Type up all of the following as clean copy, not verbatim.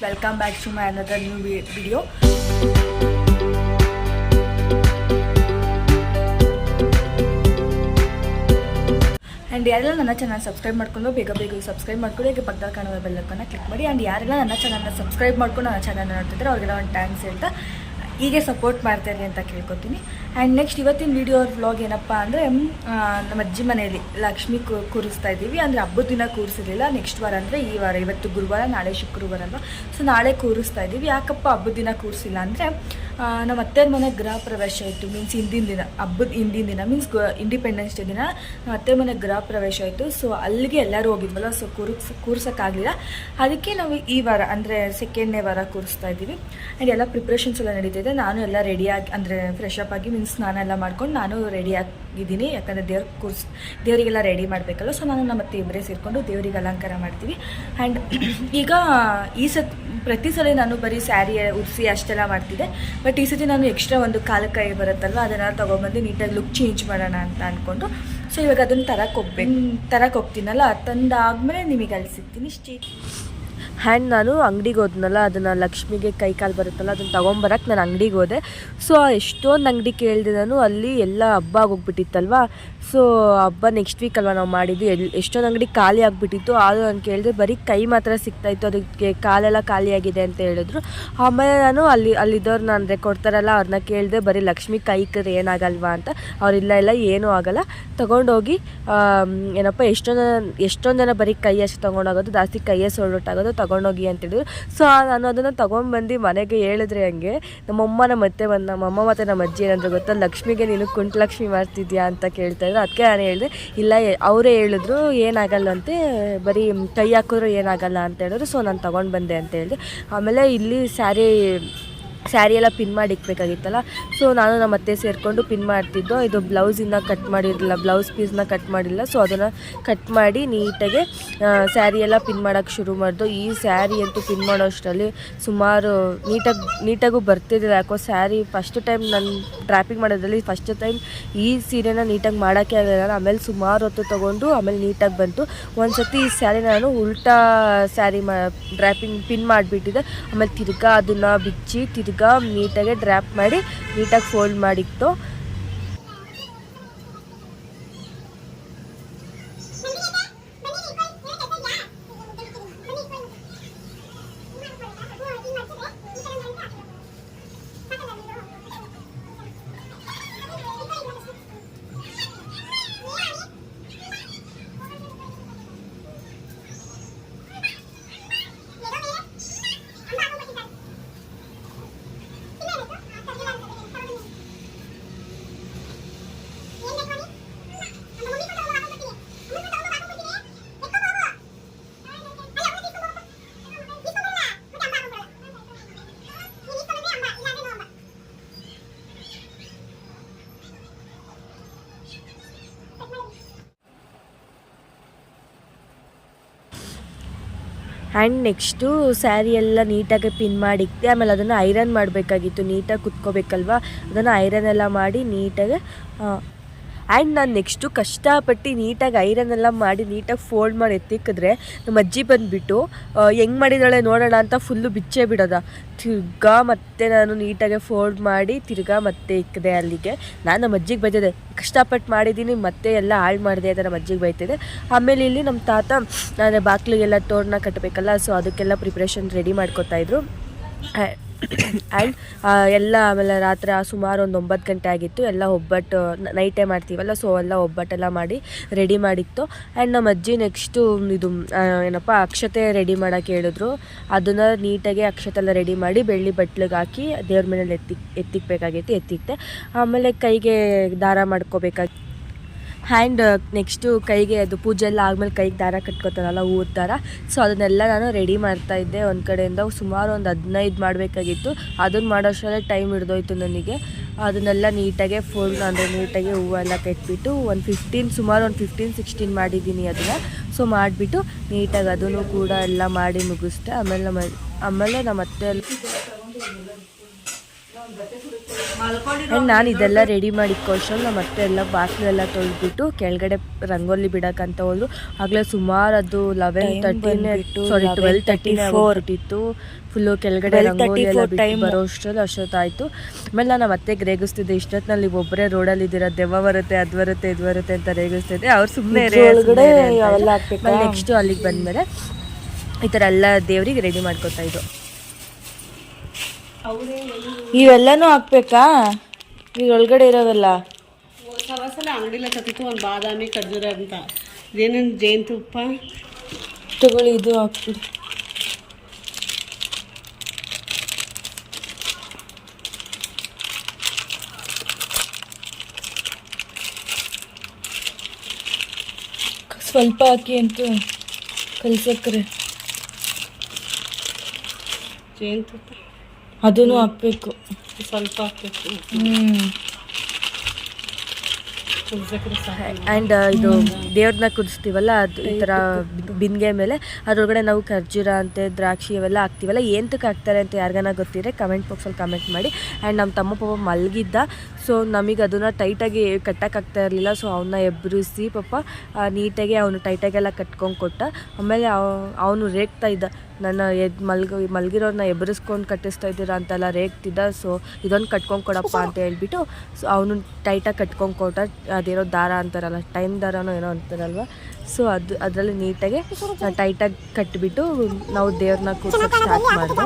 Welcome back to my another new video. And ಯಾರೆಲ್ಲ ನನ್ನ channel subscribe ಮಾಡ್ಕೊಂಡು ಬೇಗ ಸಬ್ಸ್ಕ್ರೈಬ್ ಮಾಡ್ಕೊಂಡು ಈಗ ಪಕ್ಕದಲ್ಲಿ ಕಾಣುವ ಬೆಲ್ ಐಕಾನ್ನ ಕ್ಲಿಕ್ ಮಾಡಿ. ಆ್ಯಂಡ್ ಯಾರೆಲ್ಲ ನನ್ನ ಚಾನಲ್ನ ಸಬ್ಸ್ಕ್ರೈಬ್ ಮಾಡ್ಕೊಂಡು ನನ್ನ ಚಾನಲ್ ನೋಡ್ತಿದ್ರೆ ಅವ್ರಿಗೆಲ್ಲ ಒಂದು ಥ್ಯಾಂಕ್ಸ್ ಹೇಳ್ತಾ ಹೀಗೆ ಸಪೋರ್ಟ್ ಮಾಡ್ತಾಯಿರಿ ಅಂತ ಕೇಳ್ಕೊತೀನಿ. ಆ್ಯಂಡ್ ನೆಕ್ಸ್ಟ್ ಇವತ್ತಿನ ವೀಡಿಯೋ ವ್ಲಾಗ್ ಏನಪ್ಪ ಅಂದರೆ ನಮ್ಮ ಅಜ್ಜಿ ಮನೆಯಲ್ಲಿ ಲಕ್ಷ್ಮಿ ಕೂರಿಸ್ತಾ ಇದ್ದೀವಿ. ಅಂದರೆ ಹಬ್ಬದ ದಿನ ಕೂರಿಸಿರಲಿಲ್ಲ, ನೆಕ್ಸ್ಟ್ ವಾರ ಅಂದರೆ ಈ ವಾರ. ಇವತ್ತು ಗುರುವಾರ, ನಾಳೆ ಶುಕ್ರವಾರ ಅಲ್ವಾ, ಸೊ ನಾಳೆ ಕೂರಿಸ್ತಾ ಇದ್ದೀವಿ. ಯಾಕಪ್ಪ ಹಬ್ಬದ ದಿನ ಕೂರಿಸಿಲ್ಲ ಅಂದರೆ ನಮ್ಮ ಅತ್ತೆಯ ಮನೆ ಗೃಹ ಪ್ರವೇಶ ಇತ್ತು. ಮೀನ್ಸ್ ಹಿಂದಿನ ದಿನ, ಹಬ್ಬದ ಹಿಂದಿನ ದಿನ, ಮೀನ್ಸ್ ಇಂಡಿಪೆಂಡೆನ್ಸ್ ಡೇ ದಿನ ನಮ್ಮ ಅತ್ತೆ ಮನೆ ಗೃಹ ಪ್ರವೇಶ ಇತ್ತು. ಸೊ ಅಲ್ಲಿಗೆ ಎಲ್ಲರೂ ಹೋಗಿದ್ವಲ್ಲ, ಸೊ ಕೂರ್ಸೋಕ್ಕಾಗಲಿಲ್ಲ. ಅದಕ್ಕೆ ನಾವು ಈ ವಾರ ಅಂದರೆ ಸೆಕೆಂಡ್ನೇ ವಾರ ಕೂರಿಸ್ತಾ ಇದ್ದೀವಿ. ಆ್ಯಂಡ್ ಎಲ್ಲ ಪ್ರಿಪ್ರೇಷನ್ಸ್ ಎಲ್ಲ ನಡೀತಿದೆ. ನಾನು ಎಲ್ಲ ರೆಡಿಯಾಗಿ ಅಂದರೆ ಫ್ರೆಶ್ ಅಪ್ ಆಗಿ ಮೀನ್ಸ್ ಸ್ನಾನ ಎಲ್ಲ ಮಾಡ್ಕೊಂಡು ನಾನು ರೆಡಿ ಆಗಿದ್ದೀನಿ. ಯಾಕಂದರೆ ದೇವರಿಗೆಲ್ಲ ರೆಡಿ ಮಾಡಬೇಕಲ್ಲ. ಸೊ ನಾನು ನಮ್ಮ ಅತ್ತೆ ಇಬ್ಬರೇ ಸೇರಿಕೊಂಡು ದೇವರಿಗೆ ಅಲಂಕಾರ ಮಾಡ್ತೀವಿ. ಆ್ಯಂಡ್ ಈಗ ಪ್ರತಿ ಸಲ ನಾನು ಬರೀ ಸ್ಯಾರಿ ಉಡಿಸಿ ಅಷ್ಟೆಲ್ಲ ಮಾಡ್ತಿದ್ದೆ. ಬಟ್ ಈ ಸತಿ ನಾನು ಎಕ್ಸ್ಟ್ರಾ ಒಂದು ಕಾಲಕೈ ಬರುತ್ತಲ್ವ, ಅದನ್ನು ತೊಗೊಬಂದು ನೀಟಾಗಿ ಲುಕ್ ಚೇಂಜ್ ಮಾಡೋಣ ಅಂತ ಅಂದ್ಕೊಂಡು ಸೊ ಇವಾಗ ಅದನ್ನು ತರಕ್ಕೆ ಹೋಗ್ತೀನಲ್ಲ, ತಂದಾದ್ಮೇಲೆ ನಿಮಗೆ ಅಲ್ಲಿ ಸಿಗ್ತೀನಿ. ಹ್ಯಾಂಡ್ ನಾನು ಅಂಗಡಿಗೆ ಹೋದ್ನಲ್ಲ, ಅದನ್ನು ಲಕ್ಷ್ಮಿಗೆ ಕೈ ಕಾಲು ಬರುತ್ತಲ್ಲ, ಅದನ್ನು ತೊಗೊಂಬರಕ್ಕೆ ನಾನು ಅಂಗಡಿಗೆ ಹೋದೆ. ಸೊ ಎಷ್ಟೊಂದು ಅಂಗಡಿ ಕೇಳಿದೆ ನಾನು. ಅಲ್ಲಿ ಎಲ್ಲ ಹಬ್ಬ ಆಗೋಗ್ಬಿಟ್ಟಿತ್ತಲ್ವ. ಸೊ ಹಬ್ಬ ನೆಕ್ಸ್ಟ್ ವೀಕ್ ಅಲ್ವ ನಾವು ಮಾಡಿದ್ದು. ಎಷ್ಟೊಂದು ಅಂಗಡಿ ಖಾಲಿ ಆಗಿಬಿಟ್ಟಿತ್ತು. ಆದರೂ ನಾನು ಕೇಳಿದೆ, ಬರೀ ಕೈ ಮಾತ್ರ ಸಿಗ್ತಾಯಿತ್ತು, ಅದಕ್ಕೆ ಕಾಲೆಲ್ಲ ಖಾಲಿಯಾಗಿದೆ ಅಂತ ಹೇಳಿದ್ರು. ಆಮೇಲೆ ನಾನು ಅಲ್ಲಿದ್ದವ್ರು ಅಂದರೆ ಕೊಡ್ತಾರಲ್ಲ, ಅವ್ರನ್ನ ಕೇಳಿದೆ, ಬರೀ ಲಕ್ಷ್ಮಿ ಕೈಕರೆ ಏನಾಗಲ್ವಾ ಅಂತ. ಅವರಿಲ್ಲ ಏನೂ ಆಗೋಲ್ಲ, ತೊಗೊಂಡೋಗಿ ಏನಪ್ಪ ಎಷ್ಟೊಂದು ಜನ ಬರೀ ಕೈ ಅಷ್ಟು ತೊಗೊಂಡೋಗೋದು, ಜಾಸ್ತಿ ಕೈಯೇ ಸೊಳ್ಳೊಟ್ಟಾಗೋದು, ತೊಗೊಂಡೋಗಿ ಅಂತೇಳಿದ್ರು. ಸೊ ನಾನು ಅದನ್ನು ತೊಗೊಂಡ್ಬಂದು ಮನೆಗೆ ಹೇಳಿದ್ರೆ ಹಂಗೆ ನಮ್ಮಮ್ಮ ಮತ್ತು ನಮ್ಮ ಅಜ್ಜಿ ಏನಂದ್ರೆ ಗೊತ್ತಾ, ಲಕ್ಷ್ಮಿಗೆ ನೀನು ಕುಂಟಲಕ್ಷ್ಮಿ ಮಾಡ್ತಿದ್ಯಾ ಅಂತ ಕೇಳ್ತಾಯಿದ್ರು. ಅದಕ್ಕೆ ನಾನು ಹೇಳಿದೆ, ಇಲ್ಲ ಅವರೇ ಹೇಳಿದ್ರು ಏನಾಗಲ್ಲಂತೆ, ಬರೀ ಕೈ ಹಾಕಿದ್ರು ಏನಾಗಲ್ಲ ಅಂತ ಹೇಳಿದ್ರು. ಸೊ ನಾನು ತೊಗೊಂಡು ಬಂದೆ ಅಂತ ಹೇಳಿದೆ. ಆಮೇಲೆ ಇಲ್ಲಿ ಸ್ಯಾರಿ ಎಲ್ಲ ಪಿನ್ ಮಾಡಿ ಇಕ್ಬೇಕಾಗಿತ್ತಲ್ಲ. ಸೊ ನಾನು ನಮ್ಮ ಅತ್ತೆ ಸೇರಿಕೊಂಡು ಪಿನ್ ಮಾಡ್ತಿದ್ದೋ. ಇದು ಬ್ಲೌಸಿಂದ ಕಟ್ ಮಾಡಿರಲಿಲ್ಲ, ಬ್ಲೌಸ್ ಪೀಸ್ನ ಕಟ್ ಮಾಡಿಲ್ಲ. ಸೊ ಅದನ್ನು ಕಟ್ ಮಾಡಿ ನೀಟಾಗಿ ಸ್ಯಾರಿ ಎಲ್ಲ ಪಿನ್ ಮಾಡೋಕ್ಕೆ ಶುರು ಮಾಡಿದ್ದು. ಈ ಸ್ಯಾರಿ ಅಂತೂ ಪಿನ್ ಮಾಡೋ ಅಷ್ಟರಲ್ಲಿ ಸುಮಾರು ನೀಟಾಗೂ ಬರ್ತಿದ್ದಿಲ್ಲ. ಯಾಕೋ ಸ್ಯಾರಿ ಫಸ್ಟ್ ಟೈಮ್ ನಾನು ಡ್ರಾಪಿಂಗ್ ಮಾಡೋದ್ರಲ್ಲಿ ಫಸ್ಟ್ ಟೈಮ್ ಈ ಸೀರೆನ ನೀಟಾಗಿ ಮಾಡೋಕ್ಕೆ ಆಗಲ್ಲ. ಆಮೇಲೆ ಸುಮಾರು ಹೊತ್ತು ತೊಗೊಂಡು ಆಮೇಲೆ ನೀಟಾಗಿ ಬಂತು. ಒಂದು ಸತಿ ಈ ಸ್ಯಾರಿ ನಾನು ಉಲ್ಟಾ ಸ್ಯಾರಿ ಡ್ರಾಪಿಂಗ್ ಪಿನ್ ಮಾಡಿಬಿಟ್ಟಿದ್ದೆ. ಆಮೇಲೆ ತಿರ್ಗಾ ಅದನ್ನು ಬಿಚ್ಚಿ ನೀಟಾಗಿ ಡ್ರಾಪ್ ಮಾಡಿ ನೀಟಾಗಿ ಫೋಲ್ಡ್ ಮಾಡಿತ್ತು. ಆ್ಯಂಡ್ ನೆಕ್ಸ್ಟು ಸ್ಯಾರಿ ಎಲ್ಲ ನೀಟಾಗಿ ಪಿನ್ ಮಾಡಿಕ್ತೆ. ಆಮೇಲೆ ಅದನ್ನು ಐರನ್ ಮಾಡಬೇಕಾಗಿತ್ತು, ನೀಟಾಗಿ ಕುತ್ಕೋಬೇಕಲ್ವ. ಅದನ್ನು ಐರನ್ ಎಲ್ಲ ಮಾಡಿ ನೀಟಾಗಿ ಆ್ಯಂಡ್ ನಾನು ನೆಕ್ಸ್ಟು ಕಷ್ಟಪಟ್ಟು ನೀಟಾಗಿ ಐರನ್ ಎಲ್ಲ ಮಾಡಿ ನೀಟಾಗಿ ಫೋಲ್ಡ್ ಮಾಡಿ ಎತ್ತಿಕ್ಕಿದ್ರೆ ನಮ್ಮ ಅಜ್ಜಿ ಬಂದುಬಿಟ್ಟು ಹೆಂಗೆ ಮಾಡಿದಾಳೆ ನೋಡೋಣ ಅಂತ ಫುಲ್ಲು ಬಿಚ್ಚೇ ಬಿಡೋದ. ತಿರ್ಗಾ ಮತ್ತೆ ನಾನು ನೀಟಾಗಿ ಫೋಲ್ಡ್ ಮಾಡಿ ತಿರ್ಗಾ ಮತ್ತೆ ಇಕ್ಕಿದೆ ಅಲ್ಲಿಗೆ. ನಾನು ನಮ್ಮ ಅಜ್ಜಿಗೆ ಬೈತಿದ್ದೆ, ಕಷ್ಟಪಟ್ಟು ಮಾಡಿದ್ದೀನಿ ಮತ್ತೆ ಎಲ್ಲ ಹಾಳು ಮಾಡಿದೆ ಅಂತ ನಮ್ಮ ಅಜ್ಜಿಗೆ ಬೈತಿದ್ದೆ. ಆಮೇಲೆ ಇಲ್ಲಿ ನಮ್ಮ ತಾತ ನಾನು ಬಾಗಿಲಿಗೆಲ್ಲ ತೋರಣ ಕಟ್ಟಬೇಕಲ್ಲ, ಸೊ ಅದಕ್ಕೆಲ್ಲ ಪ್ರಿಪ್ರೇಷನ್ ರೆಡಿ ಮಾಡ್ಕೊತಾಯಿದ್ರು. ಆ್ಯಂಡ್ ಎಲ್ಲ ಆಮೇಲೆ ರಾತ್ರಿ ಸುಮಾರು ಒಂದು 9 ಗಂಟೆ ಆಗಿತ್ತು. ಎಲ್ಲ ಒಬ್ಬಟ್ಟು ನೈಟೇ ಮಾಡ್ತೀವಲ್ಲ, ಸೊ ಎಲ್ಲ ಒಬ್ಬಟ್ಟೆಲ್ಲ ಮಾಡಿ ರೆಡಿ ಮಾಡಿತ್ತು. ಆ್ಯಂಡ್ ನಮ್ಮ ಅಜ್ಜಿ ನೆಕ್ಸ್ಟು ಇದು ಏನಪ್ಪ ಅಕ್ಷತೆ ರೆಡಿ ಮಾಡೋಕ್ಕೆ ಹೇಳಿದ್ರು. ಅದನ್ನು ನೀಟಾಗಿ ಅಕ್ಷತೆ ಎಲ್ಲ ರೆಡಿ ಮಾಡಿ ಬೆಳ್ಳಿ ಬಟ್ಲಿಗೆ ಹಾಕಿ ದೇವ್ರ ಮನೇಲಿ ಎತ್ತಿಕ್ಬೇಕಾಗಿತ್ತು. ಎತ್ತಿಕ್ತೆ. ಆಮೇಲೆ ಕೈಗೆ ದಾರ ಮಾಡ್ಕೋಬೇಕಾಗಿ ಹ್ಯಾಂಡ್ ನೆಕ್ಸ್ಟು ಕೈಗೆ ಅದು ಪೂಜೆ ಎಲ್ಲ ಆದಮೇಲೆ ಕೈಗೆ ದಾರ ಕಟ್ಕೋತಾರಲ್ಲ, ಹೂವು ದಾರ. ಸೊ ಅದನ್ನೆಲ್ಲ ನಾನು ರೆಡಿ ಮಾಡ್ತಾಯಿದ್ದೆ. ಒಂದು ಕಡೆಯಿಂದ ಸುಮಾರು ಒಂದು 15 ಮಾಡಬೇಕಾಗಿತ್ತು. ಅದನ್ನು ಮಾಡೋಷ್ಟರಲ್ಲೇ ಟೈಮ್ ಹಿಡ್ದೋಯ್ತು ನನಗೆ. ಅದನ್ನೆಲ್ಲ ನೀಟಾಗೆ ಅಂದರೆ ನೀಟಾಗಿ ಹೂವೆಲ್ಲ ಕಟ್ಬಿಟ್ಟು ಸುಮಾರು ಒಂದು 15-16 ಮಾಡಿದ್ದೀನಿ ಅದನ್ನು. ಸೊ ಮಾಡಿಬಿಟ್ಟು ನೀಟಾಗಿ ಅದನ್ನು ಕೂಡ ಎಲ್ಲ ಮಾಡಿ ಮುಗಿಸ್ದೆ. ಆಮೇಲೆ ನಮ್ಮ ಅತ್ತೆ ಆ್ಯಂಡ್ ನಾನು ಇದೆಲ್ಲ ರೆಡಿ ಮಾಡಿಕ್ಕೋಷ್ಟು ನಮ್ಮ ಮತ್ತೆ ಎಲ್ಲ ಬಾಗಿಲು ಎಲ್ಲ ತೊಳೆದ್ಬಿಟ್ಟು ಕೆಳಗಡೆ ರಂಗೋಲಿ ಬಿಡೋಕ್ಕಂತ ಹೋದ್ರು. ಆಗಲೇ ಸುಮಾರು ಅದು 12:34 ಫುಲ್ಲು ಕೆಳಗಡೆ ರಂಗೋಲಿ ಎಲ್ಲ ಬಿಟ್ಟು ಬರೋ ಅಷ್ಟೊತ್ತಾಯಿತು. ಆಮೇಲೆ ನಾನು ಮತ್ತೆ ರೇಗಿಸ್ತಿದ್ದೆ, ಇಷ್ಟೊತ್ತಿನಲ್ಲಿ ಒಬ್ಬರೇ ರೋಡಲ್ಲಿ ಇದ್ದೀರಾ, ದೆವ್ವ ಬರುತ್ತೆ, ಅದು ಬರುತ್ತೆ, ಇದು ಬರುತ್ತೆ ಅಂತ ರೇಗಿಸ್ತಿದ್ದೆ. ಅವ್ರು ಸುಮ್ಮನೆ ನೆಕ್ಸ್ಟು ಅಲ್ಲಿಗೆ ಬಂದಮೇಲೆ ಈ ಥರ ಎಲ್ಲ ದೇವ್ರಿಗೆ ರೆಡಿ ಮಾಡ್ಕೊತಾ ಇದ್ದು. ಇವೆಲ್ಲನೂ ಹಾಕ್ಬೇಕಾ ಇದ್ರೊಳಗಡೆ ಇರೋವೆಲ್ಲ? ಸಲ ಅಂಗಡಿಲ್ಲ ತತ್ತಿತ್ತು ಒಂದು ಬಾದಾಮಿ ಖರ್ಜೂರ ಅಂತ ಇದೇನೇನು ಜೇನುತುಪ್ಪ ತಗೊಳ್ಳಿ, ಇದು ಹಾಕ್ಬಿಡಿ. ಸ್ವಲ್ಪ ಹಾಕಿ ಅಂತೂ ಕಲ್ಸಕ್ರೆ. ಜೇನುತುಪ್ಪ ಅದನ್ನು ಹಾಕ್ಬೇಕು, ಸ್ವಲ್ಪ ಹಾಕ್ಬೇಕು. ಆ್ಯಂಡ್ ಇದು ದೇವ್ರನ್ನ ಕುದಿಸ್ತೀವಲ್ಲ, ಅದು ಈ ಥರ ಬಿಂದಿಗೆ ಮೇಲೆ ಅದ್ರೊಳಗಡೆ ನಾವು ಖರ್ಜೂರ ಅಂತೆ, ದ್ರಾಕ್ಷಿ ಇವೆಲ್ಲ ಹಾಕ್ತೀವಲ್ಲ. ಏನಕ್ಕೆ ಹಾಕ್ತಾರೆ ಅಂತ ಯಾರಿಗಾನ ಗೊತ್ತಿದ್ರೆ ಕಮೆಂಟ್ ಬಾಕ್ಸಲ್ಲಿ ಕಮೆಂಟ್ ಮಾಡಿ. ಆ್ಯಂಡ್ ನಮ್ಮ ತಮ್ಮ ಪಾಪ ಮಲಗಿದ್ದ, ಸೊ ನಮಗೆ ಅದನ್ನು ಟೈಟಾಗಿ ಕಟ್ಟೋಕ್ಕಾಗ್ತಾ ಇರಲಿಲ್ಲ. ಸೊ ಅವನ್ನ ಎಬ್ಬರಿಸಿ ಪಾಪ ನೀಟಾಗಿ ಅವನು ಟೈಟಾಗೆಲ್ಲ ಕಟ್ಕೊಂಡು ಕೊಟ್ಟ. ಆಮೇಲೆ ಅವನು ರೇಗ್ತಾ ಇದ್ದ, ನನ್ನ ಮಲಗಿರೋರನ್ನ ಎಬ್ಬರಿಸ್ಕೊಂಡು ಕಟ್ಟಿಸ್ತಾ ಇದ್ದೀರಾ ಅಂತೆಲ್ಲ ರೇಗ್ತಿದ್ದ. ಸೊ ಇದೊಂದು ಕಟ್ಕೊಂಡು ಕೊಡಪ್ಪ ಅಂತ ಹೇಳ್ಬಿಟ್ಟು ಸೊ ಅವನು ಟೈಟಾಗಿ ಕಟ್ಕೊಂಡು ಕೊಟ್ಟ. ಅದೇನೋ ದಾರ ಅಂತಾರಲ್ಲ, ಟೈಮ್ ದಾರನೋ ಏನೋ ಅಂತಾರಲ್ವ. ಸೊ ಅದರಲ್ಲಿ ನೀಟಾಗಿ ಟೈಟಾಗಿ ಕಟ್ಟಿಬಿಟ್ಟು ನಾವು ದೇವ್ರನ್ನ ಕೂರ್ಸೋಕ್ಕೆ ಸ್ಟಾರ್ಟ್ ಮಾಡಿದೆ.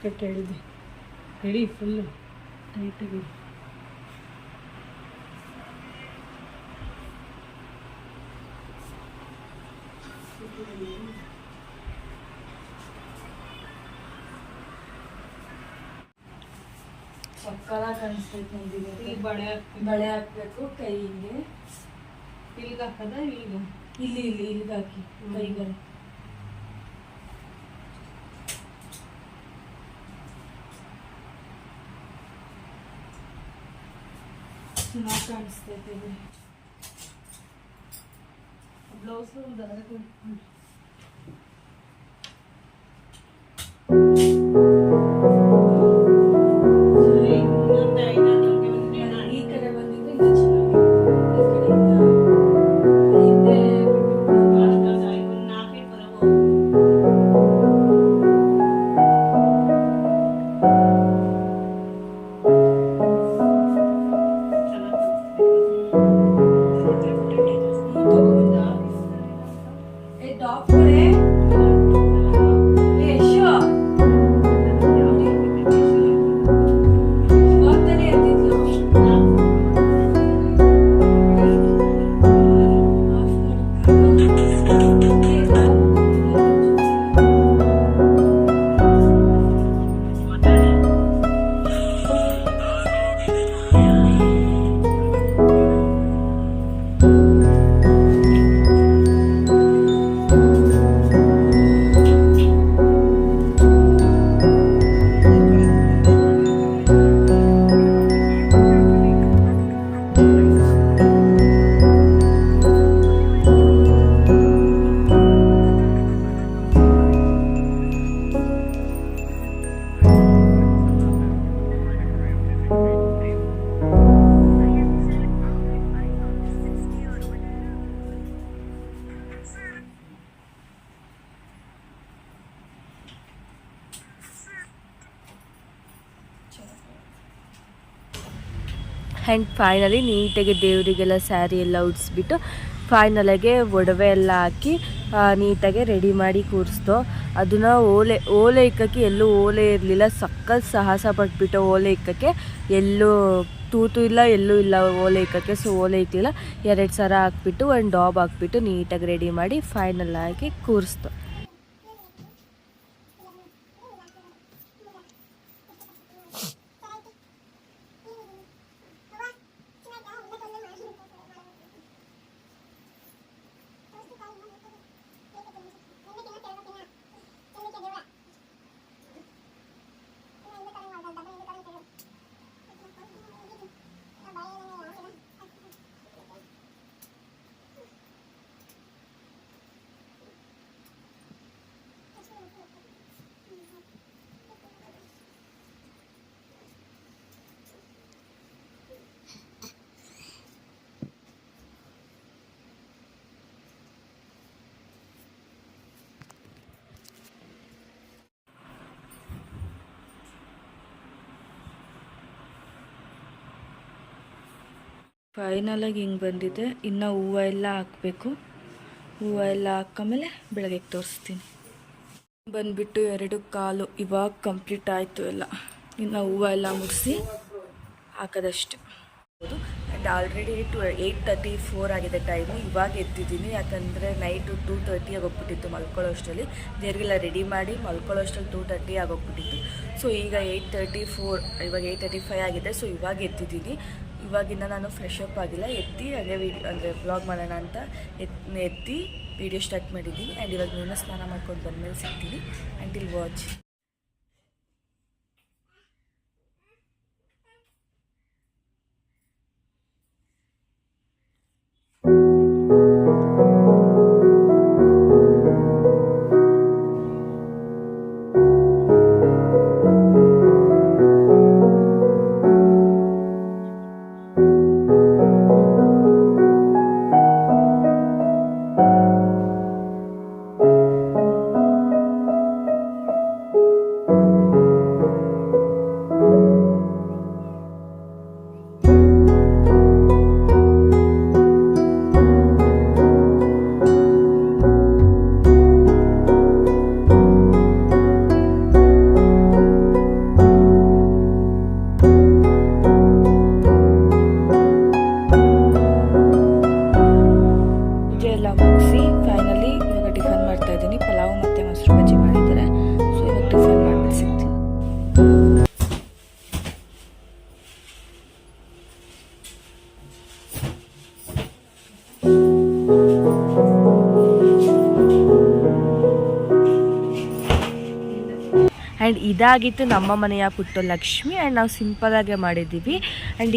ಕಟ್ ಹೇಳಿದೆ ರೆಡಿ ಫುಲ್ಲು ಟೈಟಾಗಿ. ಸಕ್ಕಲ ಕಾಣಿಸ್ತೈತೆ ನಂದಿಗೆ. ಈಗ ಬಳೆ ಹಾಕ್ಬೇಕು ಕೈಗೆ. ಇಲ್ಲಿಗೆ ಹಾಕದ ಇಲ್ಲಿಗೆ ಇಲ್ಲಿಗೆ ಹಾಕಿ ಕೈಗೆ. ಚೆನ್ನಾಗಿ ಕಾಣಿಸ್ತೈತೆ. ಬ್ಲೌಸು ಒಂದು ಇನ್ನೊಂದು ಆ್ಯಂಡ್ ಫೈನಲಿ ನೀಟಾಗಿ ದೇವರಿಗೆಲ್ಲ ಸ್ಯಾರಿ ಎಲ್ಲ ಉಡಿಸ್ಬಿಟ್ಟು ಫೈನಲಾಗೆ ಒಡವೆ ಎಲ್ಲ ಹಾಕಿ ನೀಟಾಗಿ ರೆಡಿ ಮಾಡಿ ಕೂರಿಸ್ದೋ. ಅದನ್ನು ಓಲೆ ಇಕ್ಕಕ್ಕೆ ಎಲ್ಲೂ ಓಲೆ ಇರಲಿಲ್ಲ, ಸಖತ್ ಸಾಹಸ ಪಟ್ಬಿಟ್ಟು ಓಲೆ ಇಕ್ಕಕ್ಕೆ. ಎಲ್ಲೂ ತೂತು ಇಲ್ಲ, ಎಲ್ಲೂ ಇಲ್ಲ ಓಲೆ ಇಕ್ಕಕ್ಕೆ. ಸೊ ಓಲೆ ಇಕ್ಕಲಿಲ್ಲ, 2 ಸರ ಹಾಕ್ಬಿಟ್ಟು ಒಂದು ಡಾಬ್ ಹಾಕ್ಬಿಟ್ಟು ನೀಟಾಗಿ ರೆಡಿ ಮಾಡಿ ಫೈನಲ್ ಆಗಿ ಕೂರಿಸ್ದೋ. ಫೈನಲಾಗಿ ಹಿಂಗೆ ಬಂದಿದೆ. ಇನ್ನು ಹೂವು ಎಲ್ಲ ಹಾಕಬೇಕು. ಹೂವು ಎಲ್ಲ ಹಾಕೊಂಡ್ಮೇಲೆ ಬೆಳಗ್ಗೆ ತೋರಿಸ್ತೀನಿ. ಬಂದುಬಿಟ್ಟು 2 ಕಾಲು ಇವಾಗ ಕಂಪ್ಲೀಟ್ ಆಯಿತು ಎಲ್ಲ. ಇನ್ನು ಹೂವು ಎಲ್ಲ ಮುಗಿಸಿ ಹಾಕೋದಷ್ಟು. ಆ್ಯಂಡ್ ಆಲ್ರೆಡಿ 8:34 ಆಗಿದೆ ಟೈಮು. ಇವಾಗ ಎದ್ದಿದ್ದೀನಿ, ಯಾಕಂದರೆ ನೈಟು 2:30 ಆಗೋಗ್ಬಿಟ್ಟಿತ್ತು ಮಲ್ಕೊಳ್ಳೋ ಅಷ್ಟರಲ್ಲಿ. ದೇವ್ರಿಗೆಲ್ಲ ರೆಡಿ ಮಾಡಿ ಮಲ್ಕೊಳ್ಳೋ ಅಷ್ಟರಲ್ಲಿ 2:30 ಆಗೋಗ್ಬಿಟ್ಟಿತ್ತು. ಸೊ ಈಗ 8:34, ಇವಾಗ 8:35 ಆಗಿದೆ. ಸೊ ಇವಾಗ ಎದ್ದಿದ್ದೀನಿ. ಇವಾಗಿನ ನಾನು ಫ್ರೆಶ್ ಅಪ್ ಆಗಿಲ್ಲ, ಎದ್ದು ಹಾಗೆ ವ್ಲಾಗ್ ಮಾಡೋಣ ಅಂತ ಎದ್ದು ವೀಡಿಯೋ ಸ್ಟಾರ್ಟ್ ಮಾಡಿದ್ದೀನಿ. ಆ್ಯಂಡ್ ಇವಾಗ ನಾನು ಸ್ನಾನ ಮಾಡ್ಕೊಂಡು ಬಂದಮೇಲೆ ಸಿಗ್ತೀನಿ. And watch. ಆ್ಯಂಡ್ ಇದಾಗಿತ್ತು ನಮ್ಮ ಮನೆಯ ಪುಟ್ಟ ಲಕ್ಷ್ಮಿ. ಆ್ಯಂಡ್ ನಾವು ಸಿಂಪಲಾಗೆ ಮಾಡಿದ್ದೀವಿ. ಆ್ಯಂಡ್